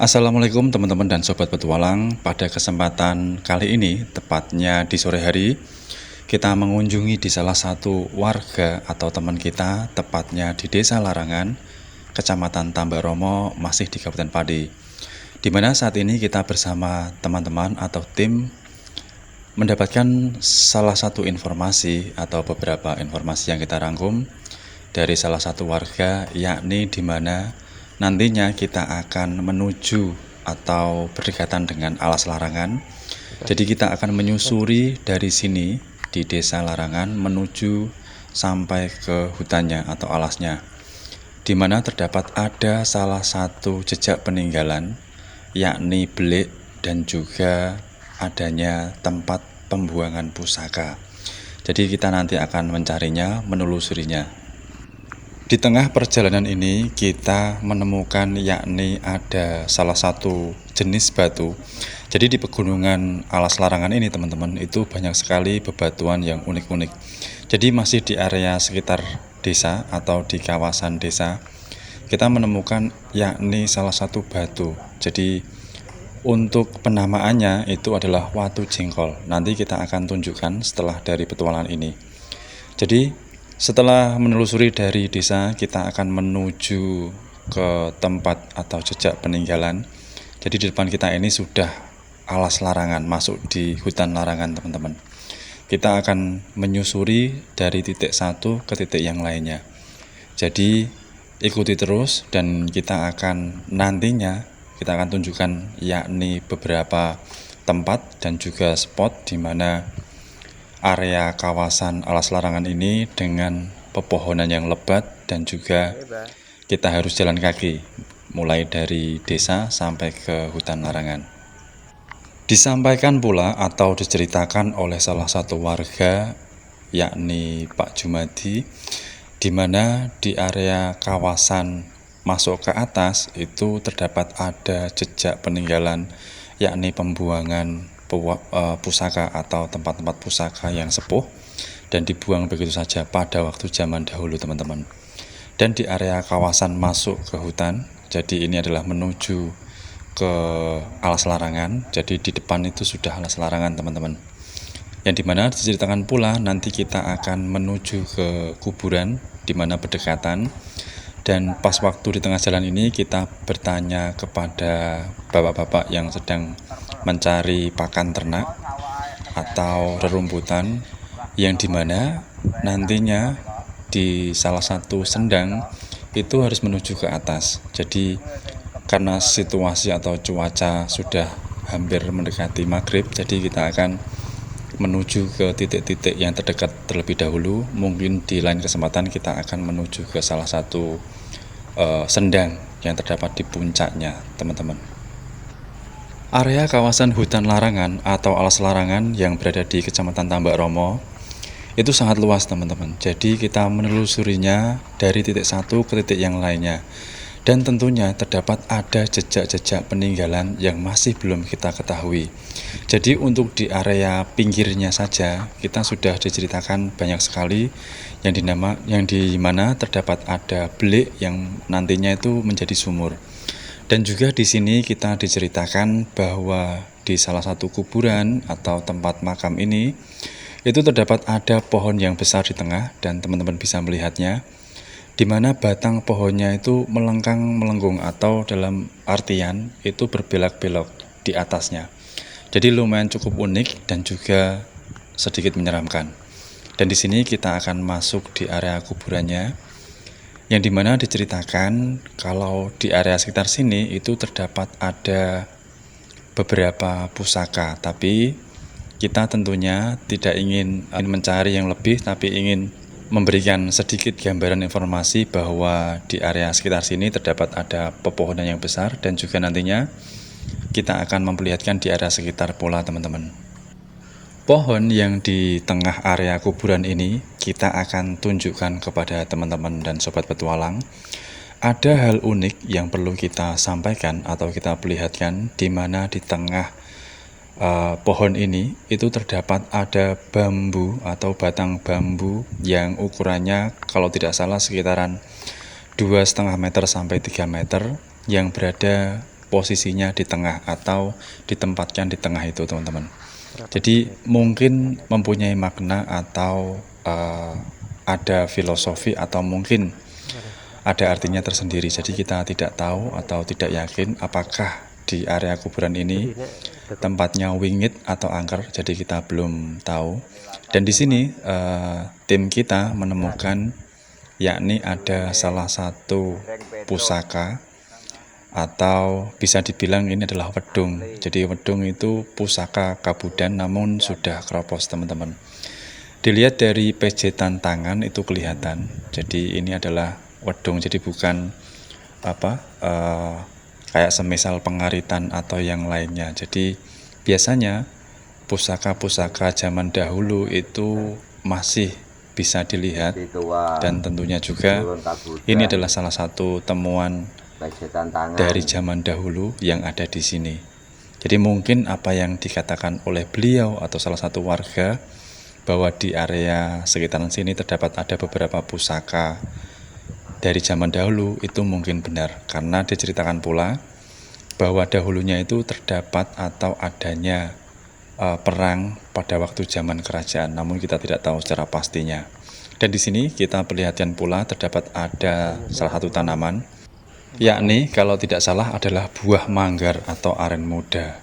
Assalamualaikum teman-teman dan sobat petualang. Pada kesempatan kali ini, tepatnya di sore hari, kita mengunjungi di salah satu warga atau teman kita, tepatnya di Desa Larangan, Kecamatan Tambaromo, masih di Kabupaten Pati. Di mana saat ini kita bersama teman-teman atau tim mendapatkan salah satu informasi atau beberapa informasi yang kita rangkum dari salah satu warga, yakni di mana nantinya kita akan menuju atau berdekatan dengan alas larangan. Jadi kita akan menyusuri dari sini di Desa Larangan menuju sampai ke hutannya atau alasnya, di mana terdapat ada salah satu jejak peninggalan, yakni belik dan juga adanya tempat pembuangan pusaka. Jadi kita nanti akan mencarinya, menelusurinya. Di tengah perjalanan ini kita menemukan yakni ada salah satu jenis batu. Jadi di pegunungan Alas Larangan ini teman-teman, itu banyak sekali bebatuan yang unik-unik. Jadi masih di area sekitar desa atau di kawasan desa, kita menemukan yakni salah satu batu. Jadi untuk penamaannya itu adalah Watu Jengkol. Nanti kita akan tunjukkan setelah dari petualangan ini. Jadi setelah menelusuri dari desa, kita akan menuju ke tempat atau jejak peninggalan. Jadi di depan kita ini sudah alas larangan, masuk di hutan larangan teman-teman. Kita akan menyusuri dari titik satu ke titik yang lainnya. Jadi ikuti terus dan kita akan nantinya kita akan tunjukkan yakni beberapa tempat dan juga spot di mana area kawasan alas larangan ini dengan pepohonan yang lebat dan juga kita harus jalan kaki mulai dari desa sampai ke hutan larangan. Disampaikan pula atau diceritakan oleh salah satu warga yakni Pak Jumadi, di mana di area kawasan masuk ke atas itu terdapat ada jejak peninggalan yakni pembuangan pusaka atau tempat-tempat pusaka yang sepuh dan dibuang begitu saja pada waktu zaman dahulu teman-teman. Dan di area kawasan masuk ke hutan, jadi ini adalah menuju ke alas larangan. Jadi di depan itu sudah alas larangan teman-teman, yang dimana diceritakan pula nanti kita akan menuju ke kuburan di mana berdekatan. Dan pas waktu di tengah jalan ini kita bertanya kepada bapak-bapak yang sedang mencari pakan ternak atau rerumputan, yang dimana nantinya di salah satu sendang itu harus menuju ke atas. Jadi karena situasi atau cuaca sudah hampir mendekati maghrib, jadi kita akan menuju ke titik-titik yang terdekat terlebih dahulu. Mungkin di lain kesempatan kita akan menuju ke salah satu sendang yang terdapat di puncaknya teman-teman. Area kawasan hutan larangan atau alas larangan yang berada di Kecamatan Tambaromo itu sangat luas teman-teman. Jadi kita menelusurinya dari titik satu ke titik yang lainnya. Dan tentunya terdapat ada jejak-jejak peninggalan yang masih belum kita ketahui. Jadi untuk di area pinggirnya saja kita sudah diceritakan banyak sekali yang di mana terdapat ada belik yang nantinya itu menjadi sumur. Dan juga di sini kita diceritakan bahwa di salah satu kuburan atau tempat makam ini itu terdapat ada pohon yang besar di tengah dan teman-teman bisa melihatnya, di mana batang pohonnya itu melengkung atau dalam artian itu berbelok-belok di atasnya. Jadi lumayan cukup unik dan juga sedikit menyeramkan. Dan di sini kita akan masuk di area kuburannya, yang dimana diceritakan kalau di area sekitar sini itu terdapat ada beberapa pusaka, tapi kita tentunya tidak ingin mencari yang lebih, tapi ingin memberikan sedikit gambaran informasi bahwa di area sekitar sini terdapat ada pepohonan yang besar dan juga nantinya kita akan memperlihatkan di area sekitar pula teman-teman. Pohon yang di tengah area kuburan ini kita akan tunjukkan kepada teman-teman dan sobat petualang. Ada hal unik yang perlu kita sampaikan atau kita perlihatkan, di mana di tengah pohon ini itu terdapat ada bambu atau batang bambu yang ukurannya kalau tidak salah sekitaran 2,5 meter sampai 3 meter yang berada posisinya di tengah atau ditempatkan di tengah itu teman-teman. Jadi mungkin mempunyai makna atau ada filosofi atau mungkin ada artinya tersendiri. Jadi kita tidak tahu atau tidak yakin apakah di area kuburan ini tempatnya wingit atau angker. Jadi kita belum tahu. Dan di sini tim kita menemukan yakni ada salah satu pusaka atau bisa dibilang ini adalah wedung. Jadi wedung itu pusaka Kabudan namun sudah keropos teman-teman. Dilihat dari pejetan tangan itu kelihatan. Jadi ini adalah wedung, jadi bukan kayak semisal pengaritan atau yang lainnya. Jadi biasanya pusaka-pusaka zaman dahulu itu masih bisa dilihat, dan tentunya juga ini adalah salah satu temuan dari zaman dahulu yang ada di sini. Jadi mungkin apa yang dikatakan oleh beliau atau salah satu warga bahwa di area sekitaran sini terdapat ada beberapa pusaka dari zaman dahulu itu mungkin benar, karena diceritakan pula bahwa dahulunya itu terdapat atau adanya perang pada waktu zaman kerajaan, namun kita tidak tahu secara pastinya. Dan di sini kita perlihatkan pula terdapat ada salah satu tanaman, yakni kalau tidak salah adalah buah manggar atau aren muda,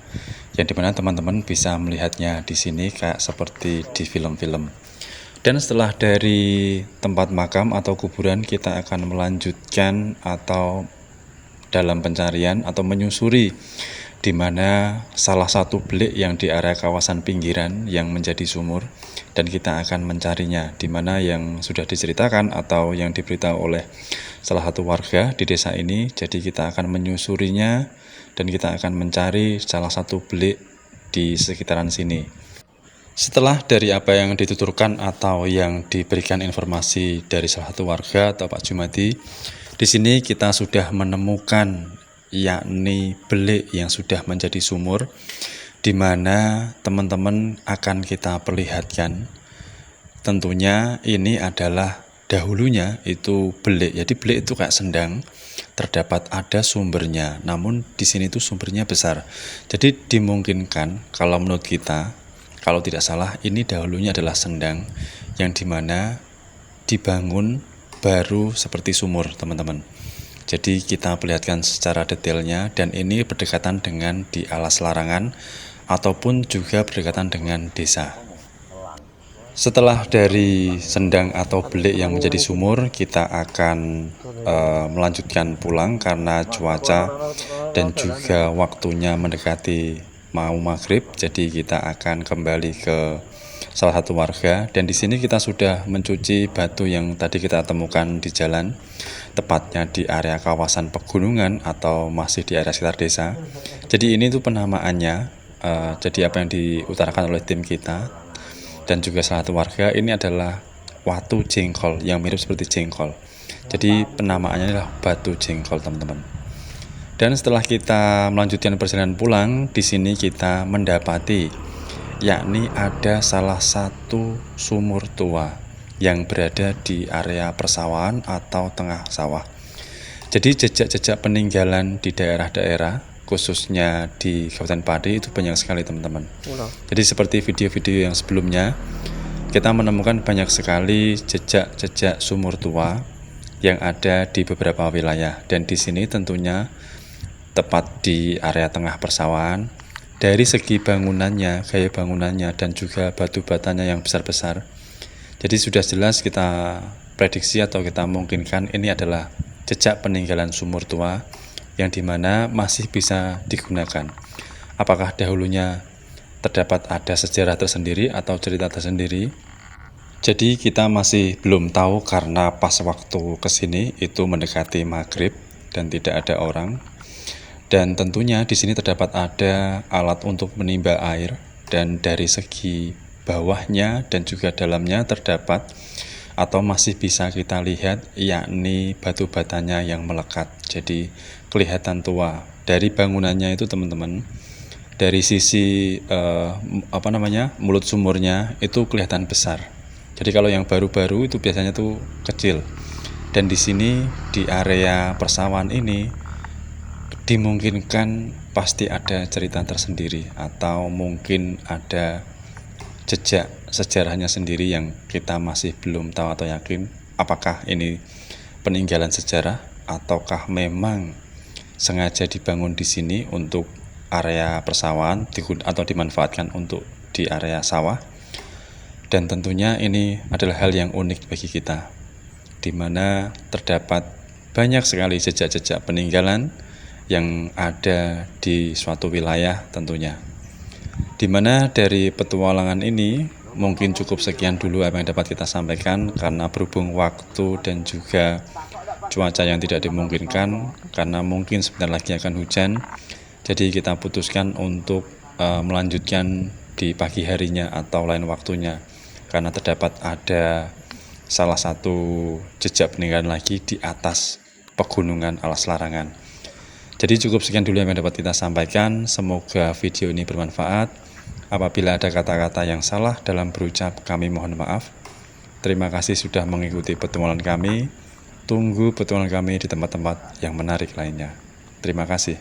yang dimana teman-teman bisa melihatnya di sini kayak seperti di film-film. Dan setelah dari tempat makam atau kuburan, kita akan melanjutkan atau dalam pencarian atau menyusuri di mana salah satu belik yang di area kawasan pinggiran yang menjadi sumur, dan kita akan mencarinya di mana yang sudah diceritakan atau yang diberitahu oleh salah satu warga di desa ini. Jadi kita akan menyusurinya dan kita akan mencari salah satu belik di sekitaran sini. Setelah dari apa yang dituturkan atau yang diberikan informasi dari salah satu warga atau Pak Jumadi, di sini kita sudah menemukan yakni belik yang sudah menjadi sumur, di mana teman-teman akan kita perlihatkan. Tentunya ini adalah dahulunya itu belik. Jadi belik itu kayak sendang, terdapat ada sumbernya. Namun di sini itu sumbernya besar. Jadi dimungkinkan kalau menurut kita, kalau tidak salah ini dahulunya adalah sendang yang dimana dibangun baru seperti sumur teman-teman. Jadi kita perlihatkan secara detailnya, dan ini berdekatan dengan di alas larangan ataupun juga berdekatan dengan desa. Setelah dari sendang atau belik yang menjadi sumur, kita akan melanjutkan pulang karena cuaca dan juga waktunya mendekati mau maghrib. Jadi kita akan kembali ke salah satu warga, dan di sini kita sudah mencuci batu yang tadi kita temukan di jalan, tepatnya di area kawasan pegunungan atau masih di area sekitar desa. Jadi ini tuh penamaannya, jadi apa yang diutarakan oleh tim kita dan juga salah satu warga, ini adalah watu jengkol yang mirip seperti jengkol. Jadi penamaannya adalah batu jengkol teman-teman. Dan setelah kita melanjutkan perjalanan pulang, di sini kita mendapati yakni ada salah satu sumur tua yang berada di area persawahan atau tengah sawah. Jadi jejak-jejak peninggalan di daerah-daerah, khususnya di Kabupaten Pati itu banyak sekali teman-teman. Jadi seperti video-video yang sebelumnya, kita menemukan banyak sekali jejak-jejak sumur tua yang ada di beberapa wilayah. Dan di sini tentunya tepat di area tengah persawahan. Dari segi bangunannya, gaya bangunannya, dan juga batu batanya yang besar-besar, jadi sudah jelas kita prediksi atau kita mungkinkan ini adalah jejak peninggalan sumur tua yang dimana masih bisa digunakan. Apakah dahulunya terdapat ada sejarah tersendiri atau cerita tersendiri? Jadi kita masih belum tahu karena pas waktu kesini itu mendekati maghrib dan tidak ada orang. Dan tentunya di sini terdapat ada alat untuk menimba air, dan dari segi bawahnya dan juga dalamnya terdapat atau masih bisa kita lihat yakni batu batanya yang melekat. Jadi kelihatan tua. Dari bangunannya itu teman-teman, dari sisi mulut sumurnya itu kelihatan besar. Jadi kalau yang baru-baru itu biasanya tuh kecil. Dan di sini di area persawahan ini dimungkinkan pasti ada cerita tersendiri atau mungkin ada jejak sejarahnya sendiri yang kita masih belum tahu atau yakin apakah ini peninggalan sejarah ataukah memang sengaja dibangun di sini untuk area persawahan atau dimanfaatkan untuk di area sawah. Dan tentunya ini adalah hal yang unik bagi kita, di mana terdapat banyak sekali jejak-jejak peninggalan yang ada di suatu wilayah tentunya. Di mana dari petualangan ini mungkin cukup sekian dulu apa yang dapat kita sampaikan, karena berhubung waktu dan juga cuaca yang tidak dimungkinkan, karena mungkin sebentar lagi akan hujan. Jadi kita putuskan untuk melanjutkan di pagi harinya atau lain waktunya, karena terdapat ada salah satu jejak peninggalan lagi di atas pegunungan Alas Larangan. Jadi cukup sekian dulu yang dapat kita sampaikan. Semoga video ini bermanfaat. Apabila ada kata-kata yang salah dalam berucap, kami mohon maaf. Terima kasih sudah mengikuti petualangan kami. Tunggu petualangan kami di tempat-tempat yang menarik lainnya. Terima kasih.